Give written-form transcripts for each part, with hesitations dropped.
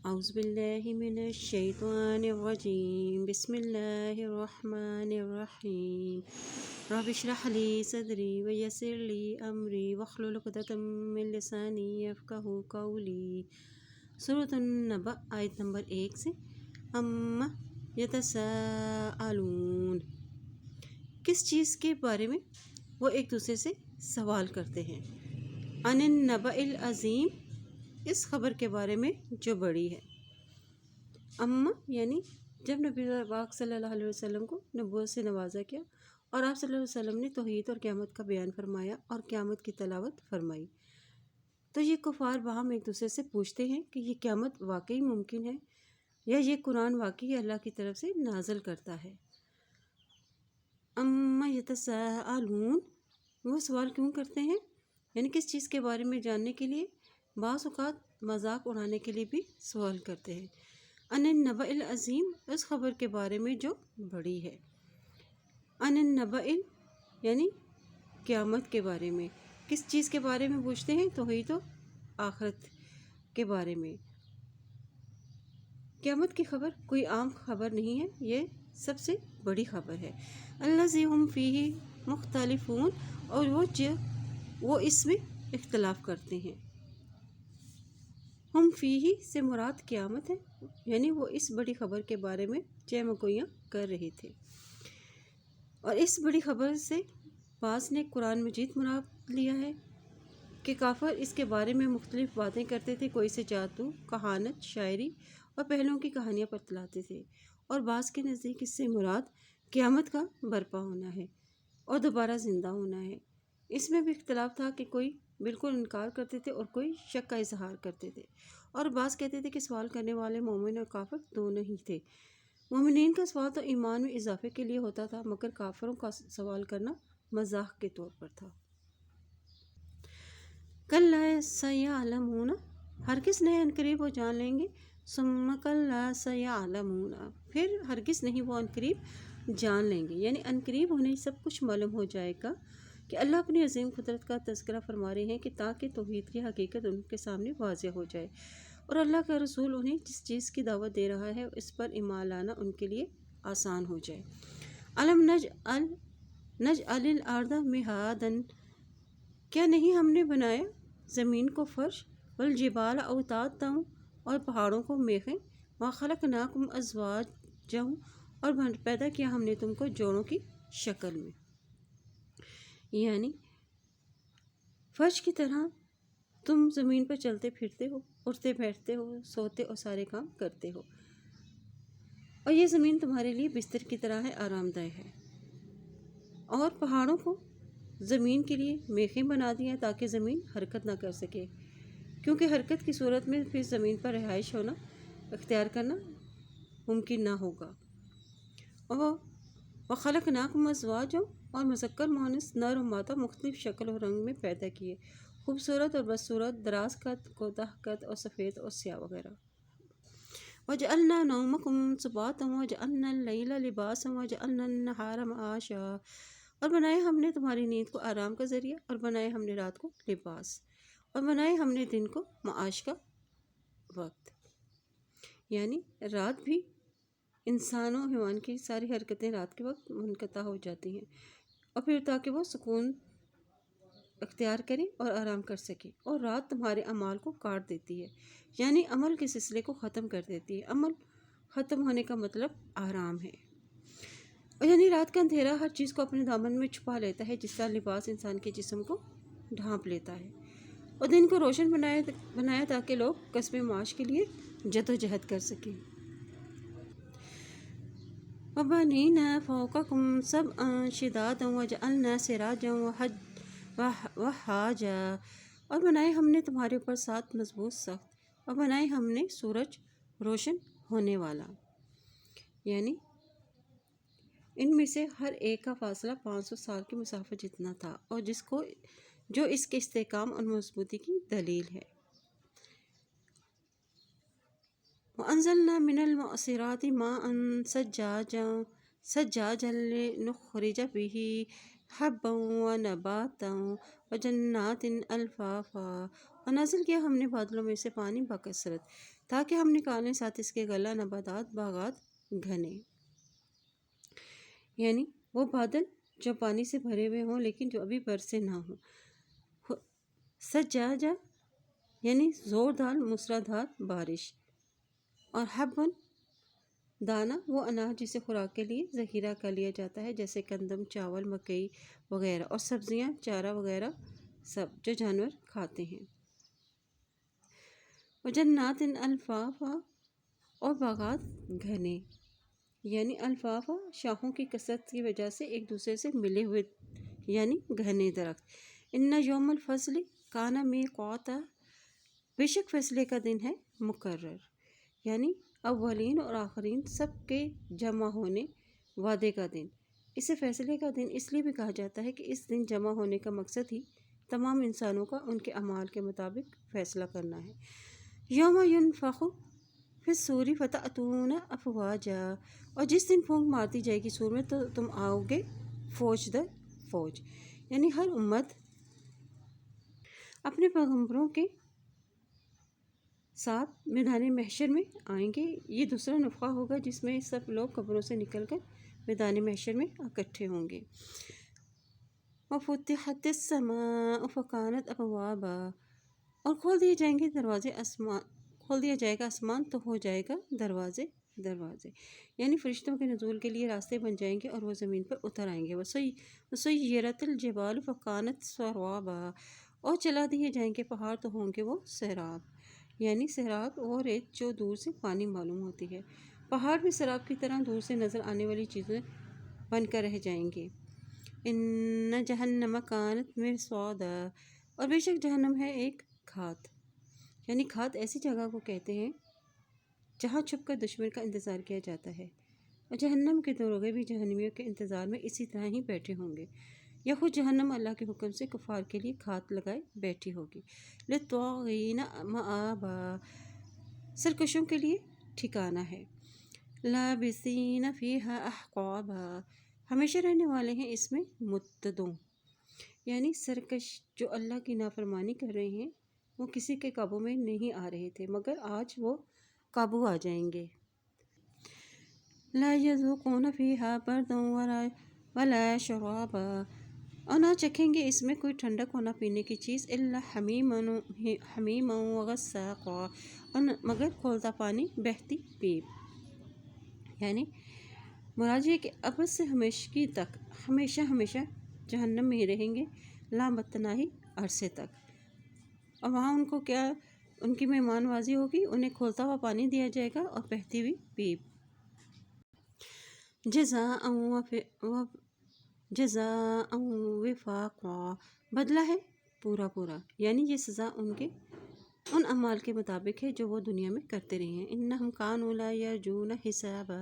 اعوذ باللہ من الشیطان الرجیم بسم اللہ الرحمن الرحیم رب اشرح لی صدری ویسر لی امری واحلل عقدۃ من لسانی یفقہوا قولی۔ سورۃ النبأ آیت نمبر 1 سے۔ اما یتساءلون، کس چیز کے بارے میں وہ ایک دوسرے سے سوال کرتے ہیں۔ عن النبأ العظیم، اس خبر کے بارے میں جو بڑی ہے۔ اما یعنی جب نبی پاک صلی اللہ علیہ وسلم کو نبوت سے نوازا کیا اور آپ صلی اللہ علیہ وسلم نے توحید اور قیامت کا بیان فرمایا اور قیامت کی تلاوت فرمائی، تو یہ کفار باہم ایک دوسرے سے پوچھتے ہیں کہ یہ قیامت واقعی ممکن ہے یا یہ قرآن واقعی اللہ کی طرف سے نازل کرتا ہے۔ اما یتساءلون، وہ سوال کیوں کرتے ہیں، یعنی کس چیز کے بارے میں جاننے کے لیے، بعض اوقات مذاق اڑانے کے لیے بھی سوال کرتے ہیں۔ عن النبأ العظیم، اس خبر کے بارے میں جو بڑی ہے۔ عن النبأ یعنی قیامت کے بارے میں، کس چیز کے بارے میں پوچھتے ہیں، توحید و آخرت کے بارے میں۔ قیامت کی خبر کوئی عام خبر نہیں ہے، یہ سب سے بڑی خبر ہے۔ الذی ھم فیہ مختلفون، اور وہ اس میں اختلاف کرتے ہیں۔ ہم فیہ سے مراد قیامت ہے، یعنی وہ اس بڑی خبر کے بارے میں چہمگوئیاں کر رہے تھے، اور اس بڑی خبر سے بعض نے قرآن مجید مراد لیا ہے کہ کافر اس کے بارے میں مختلف باتیں کرتے تھے، کوئی سے جادو، کہانت، شاعری اور پہلوؤں کی کہانیاں بتلاتے تھے، اور بعض کے نزدیک اس سے مراد قیامت کا برپا ہونا ہے اور دوبارہ زندہ ہونا ہے۔ اس میں بھی اختلاف تھا کہ کوئی بالکل انکار کرتے تھے اور کوئی شک کا اظہار کرتے تھے، اور بعض کہتے تھے کہ سوال کرنے والے مومن اور کافر دونوں ہی تھے۔ مومنین کا سوال تو ایمان میں اضافے کے لیے ہوتا تھا، مگر کافروں کا سوال کرنا مزاح کے طور پر تھا۔ کلا سیعلمون، ہرگز نہیں، عنقریب وہ جان لیں گے۔ ثم کلا سیعلمون، پھر ہرگز نہیں وہ عنقریب جان لیں گے، یعنی عنقریب انہیں سب کچھ معلوم ہو جائے گا کہ اللہ اپنی عظیم قدرت کا تذکرہ فرما رہے ہیں کہ تاکہ توحید کی حقیقت ان کے سامنے واضح ہو جائے، اور اللہ کا رسول انہیں جس چیز کی دعوت دے رہا ہے اس پر ایمان لانا ان کے لیے آسان ہو جائے۔ الم نجعل الارض مہادا، کیا نہیں ہم نے بنایا زمین کو فرش، والجبال اوتادا، اور پہاڑوں کو میخیں، وخلقناکم ازواجا، اور پیدا کیا ہم نے تم کو جوڑوں کی شکل میں، یعنی فرش کی طرح تم زمین پر چلتے پھرتے ہو، اٹھتے بیٹھتے ہو، سوتے اور سارے کام کرتے ہو، اور یہ زمین تمہارے لیے بستر کی طرح ہے، آرام دہ ہے، اور پہاڑوں کو زمین کے لیے میخیں بنا دیا تاکہ زمین حرکت نہ کر سکے، کیونکہ حرکت کی صورت میں پھر زمین پر رہائش ہونا اختیار کرنا ممکن نہ ہوگا۔ اور وخلقناکم ازواجا، اور مذکر مؤنث نر و مادہ مختلف شکل اور رنگ میں پیدا کیے، خوبصورت اور بدصورت، دراز قد، کوتاہ قد، اور سفید اور سیاہ وغیرہ۔ وجعلنا نومکم سباتا وجعلنا اللیل لباسا وجعلنا النہار معاشا، اور بنائے ہم نے تمہاری نیند کو آرام کا ذریعہ، اور بنائے ہم نے رات کو لباس، اور بنائے ہم نے دن کو معاش کا وقت، یعنی رات بھی انسان و حیوان کی ساری حرکتیں رات کے وقت منقطع ہو جاتی ہیں، اور پھر تاکہ وہ سکون اختیار کریں اور آرام کر سکیں، اور رات تمہارے اعمال کو کاٹ دیتی ہے، یعنی عمل کے سلسلے کو ختم کر دیتی ہے۔ عمل ختم ہونے کا مطلب آرام ہے، اور یعنی رات کا اندھیرا ہر چیز کو اپنے دامن میں چھپا لیتا ہے، جس طرح لباس انسان کے جسم کو ڈھانپ لیتا ہے، اور دن کو روشن بنایا تاکہ لوگ کسب معاش کے لیے جدوجہد کر سکیں۔ وَبَنِينَا فَوْقَكُمْ سَبْعًا شِدَادًا وَجَعَلْنَا سِرَاجًا وَهَّاجًا، اور بنائے ہم نے تمہارے اوپر 7 مضبوط سخت، اور بنائے ہم نے سورج روشن ہونے والا، یعنی ان میں سے ہر ایک کا فاصلہ 500 سال کی مسافت جتنا تھا، اور جو اس کے استحکام اور مضبوطی کی دلیل ہے۔ وَأَنزَلْنَا مِنَ الْمُعْصِرَاتِ مَاءً ثَجَّاجًا لِنُخْرِجَ بِهِ حَبًّا وَنَبَاتًا وَجَنَّاتٍ أَلْفَافًا، اور نازل کیا ہم نے بادلوں میں سے پانی بکثرت تاکہ ہم نکالیں ساتھ اس کے غلہ نباتات باغات گھنے، یعنی وہ بادل جو پانی سے بھرے ہوئے ہوں لیکن جو ابھی برسے نہ ہوں۔ سجاجہ یعنی زوردار موسلادھار بارش، اور حبن دانہ وہ اناج جسے خوراک کے لیے ذخیرہ کر لیا جاتا ہے، جیسے گندم، چاول، مکئی وغیرہ، اور سبزیاں، چارہ وغیرہ سب جو جانور کھاتے ہیں۔ وجنات الفافا، اور باغات گھنے، یعنی الفافا شاخوں کی کثرت کی وجہ سے ایک دوسرے سے ملے ہوئے یعنی گھنے درخت۔ ان یوم الفصل کانا میقاتا، بے شک فیصلے کا دن ہے مقرر، یعنی اولین اور آخرین سب کے جمع ہونے وعدے کا دن۔ اسے فیصلے کا دن اس لیے بھی کہا جاتا ہے کہ اس دن جمع ہونے کا مقصد ہی تمام انسانوں کا ان کے اعمال کے مطابق فیصلہ کرنا ہے۔ یوم ینفخ فی الصور فتأتون افواجا، اور جس دن پھونک مار دی جائے گی سور میں تو تم آؤ گے فوج در فوج، یعنی ہر امت اپنے پیغمبروں کے ساتھ میدان محشر میں آئیں گے۔ یہ دوسرا نفخہ ہوگا جس میں سب لوگ قبروں سے نکل کر میدان محشر میں اکٹھے ہوں گے۔ وفتحت السماء فکانت ابوابا، اور کھول دیے جائیں گے دروازے آسمان، کھول دیا جائے گا آسمان تو ہو جائے گا دروازے، یعنی فرشتوں کے نزول کے لیے راستے بن جائیں گے اور وہ زمین پر اتر آئیں گے۔ وسیرت الجبال فکانت سرابا، اور چلا دیے جائیں گے پہاڑ تو ہوں گے وہ سیراب، یعنی سیراب وہ ریت جو دور سے پانی معلوم ہوتی ہے۔ پہاڑ بھی سیراب کی طرح دور سے نظر آنے والی چیزیں بن کر رہ جائیں گے۔ ان جہنم کانت مرصادا، اور بے شک جہنم ہے ایک کھات، یعنی کھات ایسی جگہ کو کہتے ہیں جہاں چھپ کر دشمن کا انتظار کیا جاتا ہے، اور جہنم کے دروغے بھی جہنمیوں کے انتظار میں اسی طرح ہی بیٹھے ہوں گے، یا خود جہنم اللہ کے حکم سے کفار کے لیے کھات لگائے بیٹھی ہوگی۔ للطاغین مآبا، سرکشوں کے لیے ٹھکانہ ہے۔ لابثین فیہا احقابا، ہمیشہ رہنے والے ہیں اس میں مدتوں، یعنی سرکش جو اللہ کی نافرمانی کر رہے ہیں وہ کسی کے قابو میں نہیں آ رہے تھے مگر آج وہ قابو آ جائیں گے۔ لا یذوقون فیہا بردا ولا شرابا، اور نہ چکھیں گے اس میں کوئی ٹھنڈک اور نہ پینے کی چیز، الا حمیما وغساقا، اور مگر کھولتا پانی، بہتی پیپ، یعنی مراد یہ کہ اب سے ہمیشگی تک ہمیشہ جہنم میں ہی رہیں گے، لامتناہی عرصے تک۔ اور وہاں ان کو کیا، ان کی مہمان وازی ہوگی، انہیں کھولتا ہوا پانی دیا جائے گا اور بہتی ہوئی پیپ۔ جزاء وفاقا، بدلہ ہے پورا، یعنی یہ سزا ان اعمال کے مطابق ہے جو وہ دنیا میں کرتے رہے ہیں۔ انہم کانوا لا یرجون حسابا،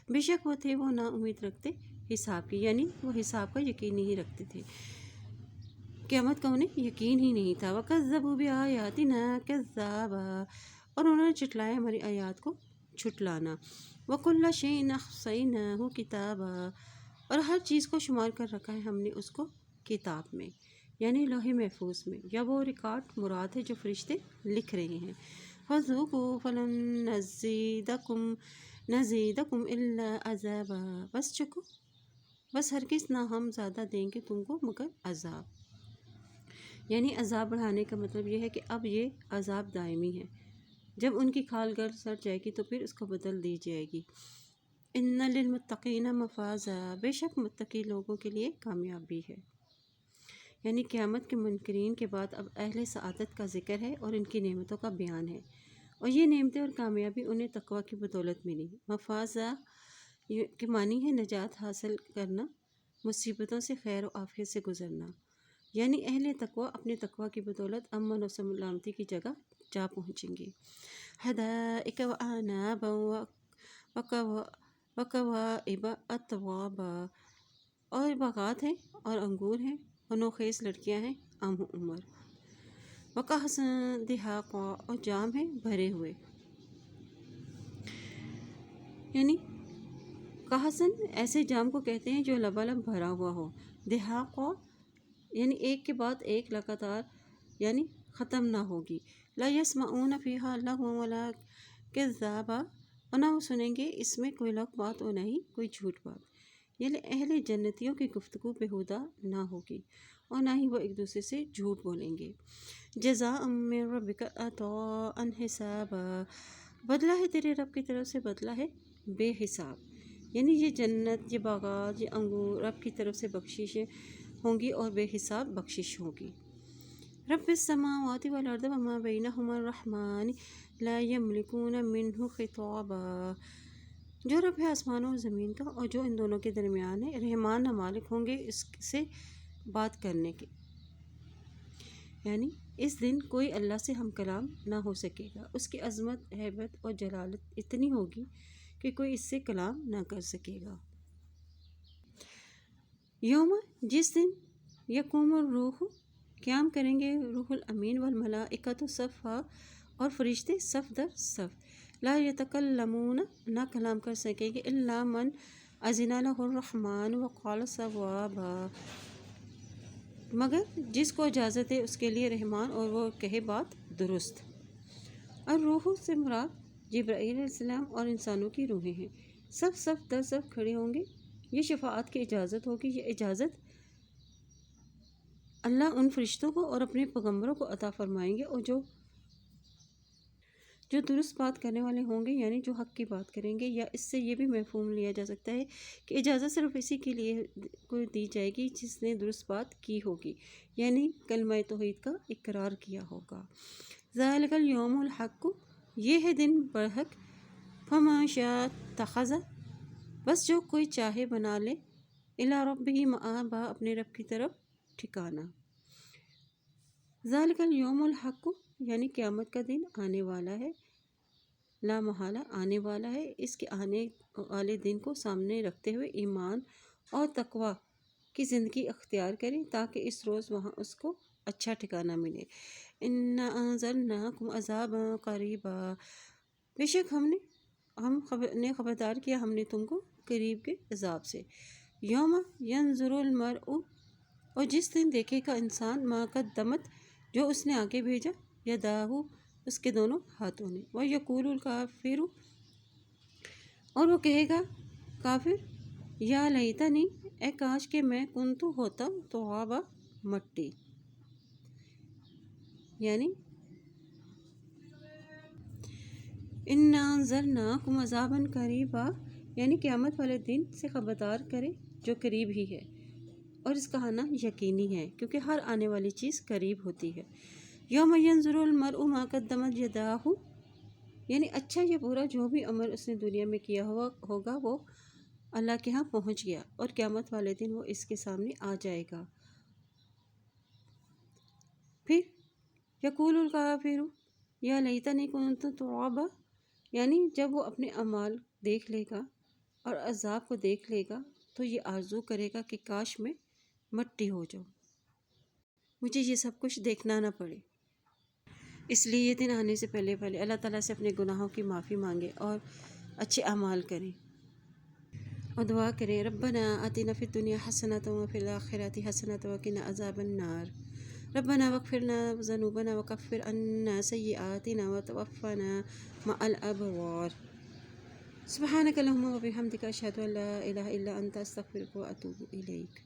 بے شک وہ تھے وہ نا امید رکھتے حساب کی، یعنی وہ حساب کا یقین نہیں رکھتے تھے، قیامت کا انہیں یقین ہی نہیں تھا۔ وَكَذَّبُوا بِآيَاتِنَا كَذَّابًا، اور انہوں نے جھٹلایا ہماری آیات کو جھٹلانا۔ وَكُلَّ شَيْءٍ أَحْصَيْنَاهُ كِتَابًا، اور ہر چیز کو شمار کر رکھا ہے ہم نے اس کو کتاب میں، یعنی لوح محفوظ میں، یا وہ ریکارڈ مراد ہے جو فرشتے لکھ رہے ہیں۔ فَذُوقُوا فَلَن نَزِيدَكُمْ إِلَّا عَذَابًا، بس چکو، بس ہرگز نہ ہم زیادہ دیں گے تم کو مگر عذاب، یعنی عذاب بڑھانے کا مطلب یہ ہے کہ اب یہ عذاب دائمی ہے، جب ان کی کھال گرد سڑ جائے گی تو پھر اس کو بدل دی جائے گی۔ ان للمتقین مفازا، بے شک متقی لوگوں کے لیے کامیابی ہے، یعنی قیامت کے منکرین کے بعد اب اہل سعادت کا ذکر ہے اور ان کی نعمتوں کا بیان ہے، اور یہ نعمتیں اور کامیابی انہیں تقوی کی بدولت ملی۔ مفازا کے معنی ہے نجات حاصل کرنا، مصیبتوں سے خیر و عافیت سے گزرنا، یعنی اہل تقوی اپنے تقوی کی بدولت امن و سلامتی کی جگہ جا پہنچیں گے۔ حدائق وأعنابا وکواعب اترابا، اور باغات ہیں اور انگور ہیں اور نوخیز لڑکیاں ہیں عمر۔ وکأسا دہاقا، اور جام ہیں بھرے ہوئے، یعنی کہسن ایسے جام کو کہتے ہیں جو لبالب بھرا ہوا ہو، دہاقا یعنی ایک کے بعد ایک لگاتار، یعنی ختم نہ ہوگی، لا یسمعون فیہا لغوا ولا کذابا، اور نہ وہ سنیں گے اس میں کوئی لغو بات اور نہ ہی کوئی جھوٹ بات، یعنی اہل جنتیوں کی گفتگو بیہودہ نہ ہوگی اور نہ ہی وہ ایک دوسرے سے جھوٹ بولیں گے۔ جزاء من ربک عطاء حسابا، بدلہ ہے تیرے رب کی طرف سے، بدلہ ہے بے حساب، یعنی یہ جنت، یہ باغات، یہ انگور رب کی طرف سے بخششیں ہوں گی اور بے حساب بخشش ہوگی۔ رب السماوات والارض وما بینہما الرحمن لا یملکون منہ خطابا، جو رب ہے آسمانوں اور زمین کا اور جو ان دونوں کے درمیان ہے، رحمان نہ مالک ہوں گے اس سے بات کرنے کے، یعنی اس دن کوئی اللہ سے ہم کلام نہ ہو سکے گا، اس کی عظمت، ہیبت اور جلالت اتنی ہوگی کہ کوئی اس سے کلام نہ کر سکے گا۔ یوم، جس دن، یقوم الروح، قیام کریں گے روح الامین والملائکۃ صفا، اور فرشتے صف در صف، لا یتکلمون، نہ کلام کر سکیں گے، الا من اذن لہ الرحمن وقال صوابا، مگر جس کو اجازت ہے اس کے لیے رحمان اور وہ کہے بات درست۔ الروح سے مراد جبرائیل علیہ السلام اور انسانوں کی روحیں ہیں، سب صف در صف کھڑے ہوں گے، یہ شفاعت کی اجازت ہوگی، یہ اجازت اللہ ان فرشتوں کو اور اپنے پیغمبروں کو عطا فرمائیں گے، اور جو درست بات کرنے والے ہوں گے، یعنی جو حق کی بات کریں گے، یا اس سے یہ بھی مفہوم لیا جا سکتا ہے کہ اجازت صرف اسی کے لیے کو دی جائے گی جس نے درست بات کی ہوگی، یعنی کلمہ توحید کا اقرار کیا ہوگا۔ ذالک الیوم الحق، یہ ہے دن برحق، فمن شاء اتخذ، بس جو کوئی چاہے بنا لے، الی ربہ مآبا، اپنے رب کی طرف ٹھکانہ۔ ذالک الیوم الحق، یعنی قیامت کا دن آنے والا ہے، لا محالہ آنے والا ہے، اس کے آنے والے دن کو سامنے رکھتے ہوئے ایمان اور تقوی کی زندگی اختیار کریں تاکہ اس روز وہاں اس کو اچھا ٹھکانہ ملے۔ انا انذرناکم عذابا قریبا، بے شک ہم نے خبردار کیا ہم نے تم کو قریب کے عذاب سے۔ یوم ینظر المرء، اور جس دن دیکھے گا انسان، ما قدمت، جو اس نے آگے بھیجا، یداہ، اس کے دونوں ہاتھوں نے، ویقول الکافر، اور وہ کہے گا کافر، یا لیتنی، اے کاش کہ میں کنت ہوتا ترابا، مٹی، یعنی انا انذرناکم عذابا قریبا، یعنی قیامت والے دن سے خبردار کرے جو قریب ہی ہے، اور اس کا آنا یقینی ہے کیونکہ ہر آنے والی چیز قریب ہوتی ہے۔ یوم ینظر المرء ما قدمت یداہ، یعنی اچھا یا برا جو بھی عمل اس نے دنیا میں کیا ہوگا وہ اللہ کے ہاں پہنچ گیا، اور قیامت والے دن وہ اس کے سامنے آ جائے گا۔ پھر یقول الکافر یا لیتنی کنت ترابا، یعنی جب وہ اپنے اعمال دیکھ لے گا اور عذاب کو دیکھ لے گا تو یہ آرزو کرے گا کہ کاش میں مٹی ہو جاؤں، مجھے یہ سب کچھ دیکھنا نہ پڑے۔ اس لیے یہ دن آنے سے پہلے اللہ تعالیٰ سے اپنے گناہوں کی معافی مانگے اور اچھے اعمال کریں اور دعا کریں، ربنا آتنا فی الدنیا حسنۃ وفی الآخرۃ حسنۃ وقنا عذاب النار، ربنا واغفر لنا ذنوبنا وکفر عنا سیئاتنا وتوفنا مع الابرار، سبحانک اللہم وبحمدک، اشہد ان لا الہ الا انت، استغفرک واتوب الیک۔